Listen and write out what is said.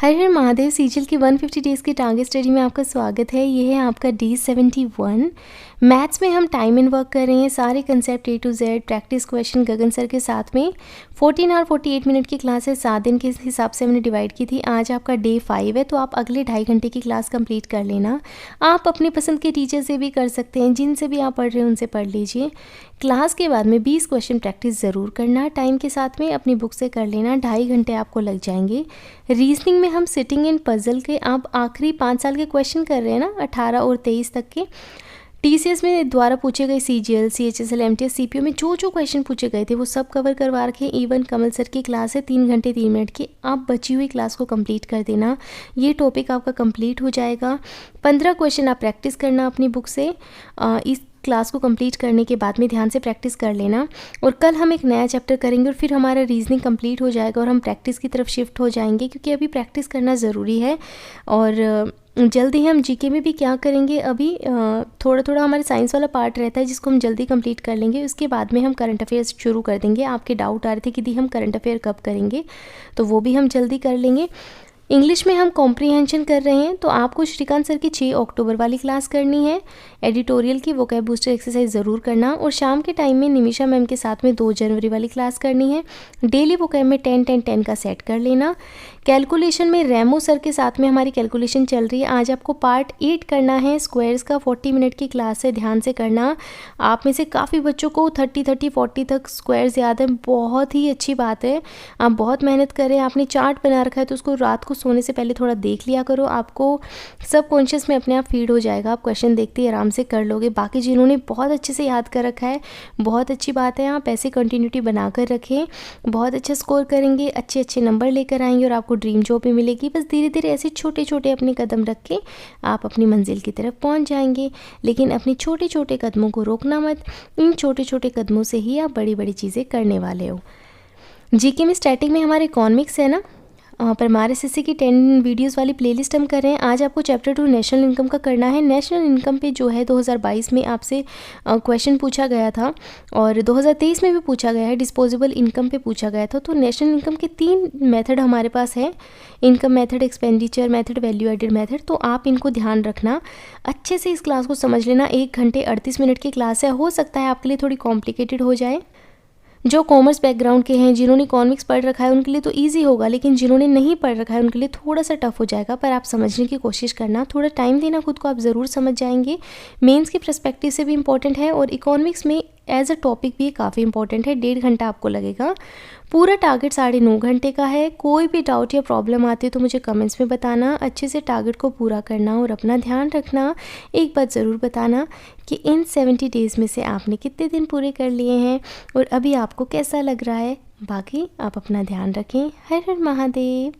हर हर Mahadev CGL की 150 days की target study में आपका स्वागत है। ये है आपका डे 71। मैथ्स में हम टाइम एंड वर्क कर रहे हैं। सारे concept A to Z practice question Gagan sir के साथ में 14 और 48 मिनट की क्लास है। 7 दिन के हिसाब से हमने डिवाइड की थी। आज आपका डे 5 है, तो आप अगले 2.5 घंटे की क्लास कंप्लीट कर लेना। आप अपने पसंद के टीचर से भी कर सकते हैं, जिनसे भी आप पढ़ रहे हैं उनसे पढ़ लीजिए। क्लास के बाद में 20 क्वेश्चन प्रैक्टिस ज़रूर करना। टाइम के साथ में अपनी बुक से कर लेना। 2.5 घंटे आपको लग जाएंगे। रीजनिंग में हम सिटिंग एंड पजल के आप आखिरी 5 साल के क्वेश्चन कर रहे हैं ना, 18 और 23 तक के। टीसीएस में द्वारा पूछे गए सीजीएल, सीएचएसएल, एमटीएस, सीपीओ में जो क्वेश्चन पूछे गए थे वो सब कवर करवा रखे। इवन कमल सर की क्लास है 3 घंटे 3 मिनट की। आप बची हुई क्लास को कंप्लीट कर देना। ये टॉपिक आपका कंप्लीट हो जाएगा। 15 क्वेश्चन आप प्रैक्टिस करना अपनी बुक से। इस क्लास को कंप्लीट करने के बाद में ध्यान से प्रैक्टिस कर लेना। और कल हम एक नया चैप्टर करेंगे और फिर हमारा रीजनिंग कंप्लीट हो जाएगा और हम प्रैक्टिस की तरफ शिफ्ट हो जाएंगे, क्योंकि अभी प्रैक्टिस करना ज़रूरी है। और जल्दी हम जीके में भी क्या करेंगे, अभी थोड़ा थोड़ा हमारे साइंस वाला पार्ट रहता है जिसको हम जल्दी कंप्लीट कर लेंगे। उसके बाद में हम करंट अफेयर्स शुरू कर देंगे। आपके डाउट आ रहे थे कि दी हम करंट अफेयर कब करेंगे, तो वो भी हम जल्दी कर लेंगे। इंग्लिश में हम कॉम्प्रीहेंशन कर रहे हैं, तो आपको श्रीकांत सर की 6 अक्टूबर वाली क्लास करनी है। एडिटोरियल की वोकैब बूस्टर एक्सरसाइज ज़रूर करना। और शाम के टाइम में निमिषा मैम के साथ में 2 जनवरी वाली क्लास करनी है। डेली वोकैब में 10-10-10 का सेट कर लेना। कैलकुलेशन में रेमो सर के साथ में हमारी कैलकुलेशन चल रही है। आज आपको पार्ट 8 करना है। स्क्वायर्स का 40 मिनट की क्लास है, ध्यान से करना। आप में से काफ़ी बच्चों को 30-40 तक स्क्वायर्स याद है, बहुत ही अच्छी बात है। आप बहुत मेहनत करें। आपने चार्ट बना रखा है तो उसको रात को सोने से पहले थोड़ा देख लिया करो। आपको सबकॉन्शियस में अपने आप फीड हो जाएगा। आप क्वेश्चन देखते ही आराम से कर लोगे। बाकी जिन्होंने बहुत अच्छे से याद कर रखा है, बहुत अच्छी बात है। आप ऐसे कंटिन्यूटी बना कर रखें, बहुत अच्छा स्कोर करेंगे, अच्छे अच्छे नंबर लेकर आएंगे और आपको ड्रीम जॉब भी मिलेगी। बस धीरे धीरे ऐसे छोटे छोटे अपने कदम रख के आप अपनी मंजिल की तरफ पहुंच जाएंगे। लेकिन अपने छोटे छोटे कदमों को रोकना मत। इन छोटे छोटे कदमों से ही आप बड़ी बड़ी चीज़ें करने वाले हो। जीके में स्टैटिक में हमारे इकोनॉमिक्स है ना, परमार एसएससी की 10 वीडियोस वाली प्लेलिस्ट हम कर रहे हैं। आज आपको चैप्टर 2 नेशनल इनकम का करना है। नेशनल इनकम पे जो है 2022 में आपसे क्वेश्चन पूछा गया था और 2023 में भी पूछा गया है। डिस्पोजेबल इनकम पे पूछा गया था। तो नेशनल इनकम के 3 मेथड हमारे पास है, income method, expenditure method, value added method. तो आप इनको ध्यान रखना, अच्छे से इस क्लास को समझ लेना। 1 घंटे 38 मिनट की क्लास है। हो सकता है आपके लिए थोड़ी कॉम्प्लिकेटेड हो जाए। जो कॉमर्स बैकग्राउंड के हैं, जिन्होंने इकोनॉमिक्स पढ़ रखा है उनके लिए तो इजी होगा, लेकिन जिन्होंने नहीं पढ़ रखा है उनके लिए थोड़ा सा टफ हो जाएगा। पर आप समझने की कोशिश करना, थोड़ा टाइम देना खुद को, आप ज़रूर समझ जाएंगे। मेंस के पर्सपेक्टिव से भी इम्पॉर्टेंट है और इकोनॉमिक्स में एज अ टॉपिक भी काफ़ी इंपॉर्टेंट है। 1.5 घंटा आपको लगेगा। पूरा टारगेट 9.5 घंटे का है। कोई भी डाउट या प्रॉब्लम आती है तो मुझे कमेंट्स में बताना। अच्छे से टारगेट को पूरा करना और अपना ध्यान रखना। एक बात ज़रूर बताना कि इन 70 डेज़ में से आपने कितने दिन पूरे कर लिए हैं और अभी आपको कैसा लग रहा है। बाकी आप अपना ध्यान रखें। हर हर महादेव।